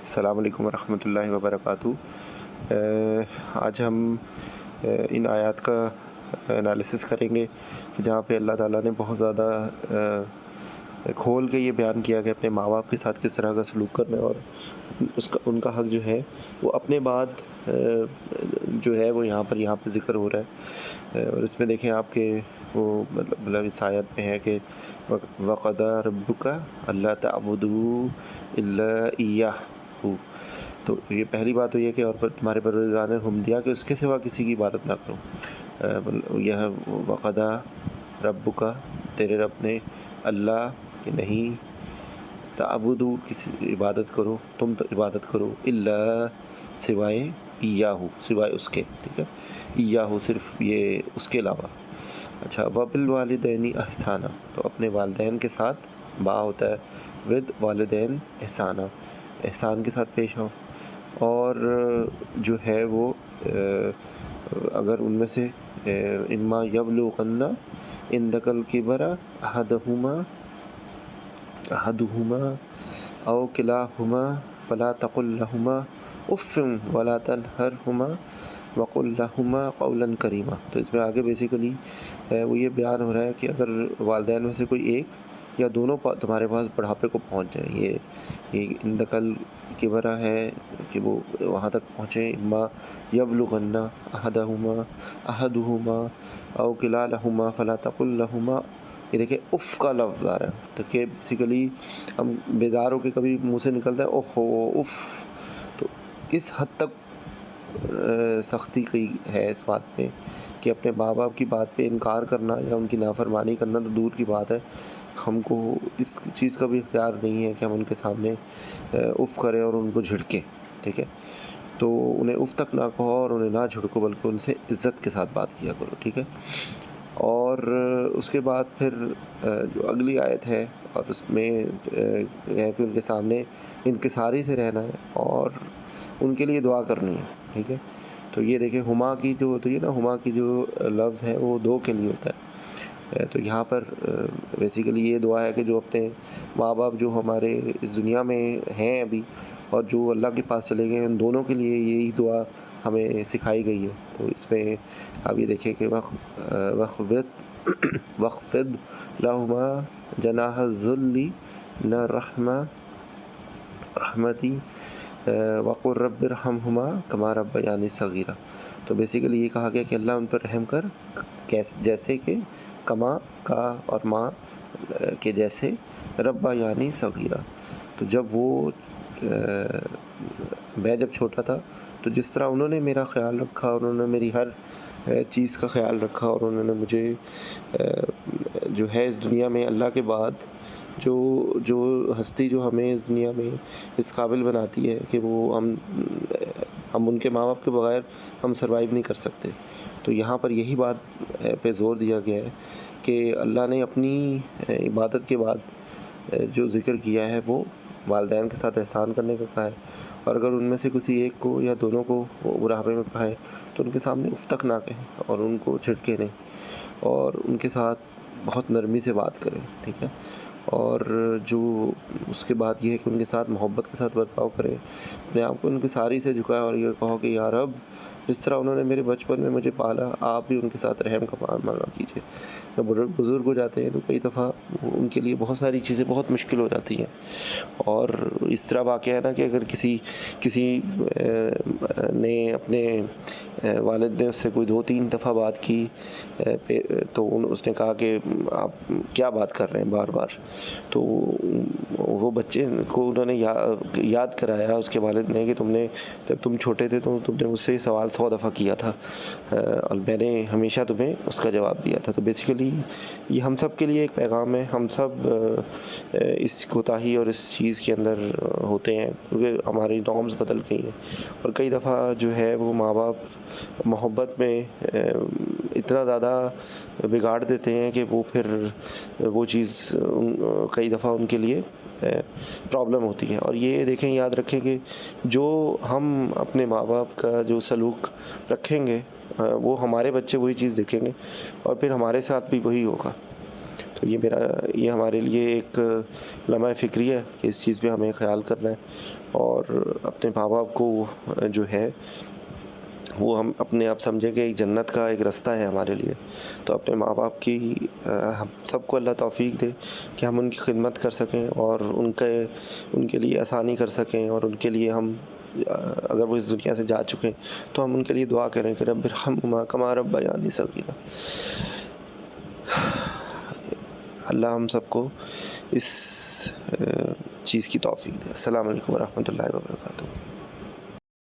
السلام علیکم ورحمۃ اللہ وبرکاتہ۔ آج ہم ان آیات کا انالیسس کریں گے کہ جہاں پہ اللہ تعالیٰ نے بہت زیادہ کھول کے یہ بیان کیا کہ اپنے ماں باپ کے ساتھ کس طرح کا سلوک کرنا ہے، اور ان کا حق جو ہے وہ اپنے بعد جو ہے وہ یہاں پہ ذکر ہو رہا ہے۔ اور اس میں دیکھیں آپ کہ وہ مطلب اس آیت میں ہے کہ وَقَضَىٰ رَبُّكَ أَلَّا تَعْبُدُوا إِلَّا إِيَّاهُ، تو یہ پہلی بات تو یہ کہ اور تمہارے پروردگار نے حکم دیا کہ اس کے سوا کسی کی عبادت نہ کرو۔ یہ وَقَضَىٰ رَبُّكَ، تیرے رب نے، اللہ کہ نہیں، تعبدو کسی عبادت کرو، تم تو عبادت کرو، الا سوائے، ایاہو سوائے اس کے، ٹھیک ہے، ایاہو صرف یہ اس کے علاوہ۔ اچھا، وبالوالدین احسانہ، تو اپنے والدین کے ساتھ، با ہوتا ہے ود والدین احسانہ، احسان کے ساتھ پیش آؤ۔ اور جو ہے وہ اگر ان میں سے اما یبلغن عندک الکبر احدہما او کلاہما فلا تقل لہما اف ولا تنہرہما وقل لہما قولا کریما۔ تو اس میں آگے بیسیکلی وہ یہ بیان ہو رہا ہے کہ اگر والدین میں سے کوئی ایک یا دونوں تمہارے پاس بڑھاپے کو پہنچ جائیں، یہ اندکل کبرا ہے کہ وہ وہاں تک پہنچے، اما یبلغن احدہما او کلاہما فلا تقل لہما، یہ دیکھیں اف کا لفظ آ رہا ہے، تو کہ بیسیکلی ہم بیزار ہو کے کبھی منہ سے نکلتا ہے اوف اف، تو اس حد تک سختی کی ہے اس بات پہ کہ اپنے ماں باپ کی بات پہ انکار کرنا یا ان کی نافرمانی کرنا تو دور کی بات ہے، ہم کو اس چیز کا بھی اختیار نہیں ہے کہ ہم ان کے سامنے اف کریں اور ان کو جھڑکیں، ٹھیک ہے۔ تو انہیں اف تک نہ کہو اور انہیں نہ جھڑکو، بلکہ ان سے عزت کے ساتھ بات کیا کرو، ٹھیک ہے۔ اور اس کے بعد پھر جو اگلی آیت ہے، اور اس میں ہے کہ ان کے سامنے انکساری سے رہنا ہے اور ان کے لیے دعا کرنی ہے، ٹھیک ہے۔ تو یہ دیکھیں ہما کی جو ہوتی ہے نا، ہما کی جو لفظ ہے وہ دو کے لیے ہوتا ہے، تو یہاں پر بیسیکلی یہ دعا ہے کہ جو اپنے ماں باپ جو ہمارے اس دنیا میں ہیں ابھی اور جو اللہ کے پاس چلے گئے، ان دونوں کے لیے یہی دعا ہمیں سکھائی گئی ہے۔ تو اس میں آپ یہ دیکھیں کہ وَخْفِضْ لَهُمَا جَنَاحَ الذُّلِّ مِنَ رحمتی وَقُلْ رَبِّ ارْحَمْهُمَا كَمَا رَبَّيَانِي صَغِيرًا۔ تو بیسیکلی یہ کہا گیا کہ اللہ ان پر رحم کر، جیسے کہ کما کا اور ماں کے جیسے، ربا یعنی صغیرہ، تو جب وہ میں جب چھوٹا تھا تو جس طرح انہوں نے میرا خیال رکھا اور انہوں نے میری ہر چیز کا خیال رکھا، اور انہوں نے مجھے جو ہے اس دنیا میں اللہ کے بعد جو ہستی جو ہمیں اس دنیا میں اس قابل بناتی ہے کہ وہ ہم ان کے ماں باپ کے بغیر ہم سروائیو نہیں کر سکتے، تو یہاں پر یہی بات پہ زور دیا گیا ہے کہ اللہ نے اپنی عبادت کے بعد جو ذکر کیا ہے وہ والدین کے ساتھ احسان کرنے کا کہا ہے، اور اگر ان میں سے کسی ایک کو یا دونوں کو وہ بڑھاپے میں پائے تو ان کے سامنے اف تک نہ کہیں اور ان کو جھڑکے نہیں، اور ان کے ساتھ بہت نرمی سے بات کریں، ٹھیک ہے۔ اور جو اس کے بعد یہ ہے کہ ان کے ساتھ محبت کے ساتھ برتاؤ کریں، اپنے آپ کو ان کی ساری سے جھکائیں اور یہ کہو کہ یا رب، جس طرح انہوں نے میرے بچپن میں مجھے پالا، آپ بھی ان کے ساتھ رحم کا معاملہ کیجیے۔ جب بزرگ ہو جاتے ہیں تو کئی دفعہ ان کے لیے بہت ساری چیزیں بہت مشکل ہو جاتی ہیں، اور اس طرح واقعہ ہے نا کہ اگر کسی نے اپنے والد نے اس سے کوئی 2-3 دفعہ بات کی تو اس نے کہا کہ آپ کیا بات کر رہے ہیں بار بار، تو وہ بچے کو انہوں نے یاد کرایا اس کے والد نے کہ تم نے جب تم چھوٹے تھے تو تم نے مجھ سے یہ سوال 100 دفعہ کیا تھا اور میں نے ہمیشہ تمہیں اس کا جواب دیا تھا۔ تو بیسیکلی یہ ہم سب کے لیے ایک پیغام ہے، ہم سب اس کوتاہی اور اس چیز کے اندر ہوتے ہیں کیونکہ ہماری نارمز بدل گئی ہیں، اور کئی دفعہ جو ہے وہ ماں باپ محبت میں اتنا زیادہ بگاڑ دیتے ہیں کہ وہ پھر وہ چیز کئی دفعہ ان کے لیے پرابلم ہوتی ہے۔ اور یہ دیکھیں، یاد رکھیں کہ جو ہم اپنے ماں باپ کا جو سلوک رکھیں گے وہ ہمارے بچے وہی چیز دیکھیں گے اور پھر ہمارے ساتھ بھی وہی ہوگا۔ تو یہ ہمارے لیے ایک لمحہ فکری ہے کہ اس چیز پہ ہمیں خیال کرنا ہے، اور اپنے ماں باپ کو جو ہے وہ ہم اپنے آپ سمجھیں کہ ایک جنت کا ایک رستہ ہے ہمارے لیے. تو اپنے ماں باپ کی ہم سب کو اللہ توفیق دے کہ ہم ان کی خدمت کر سکیں اور ان کے لیے آسانی کر سکیں، اور ان کے لیے ہم اگر وہ اس دنیا سے جا چکے تو ہم ان کے لیے دعا کریں کہ رب ارحمہما کما ربیانی صغیرا. اللہ ہم سب کو اس چیز کی توفیق دے. السلام علیکم ورحمۃ اللہ وبرکاتہ.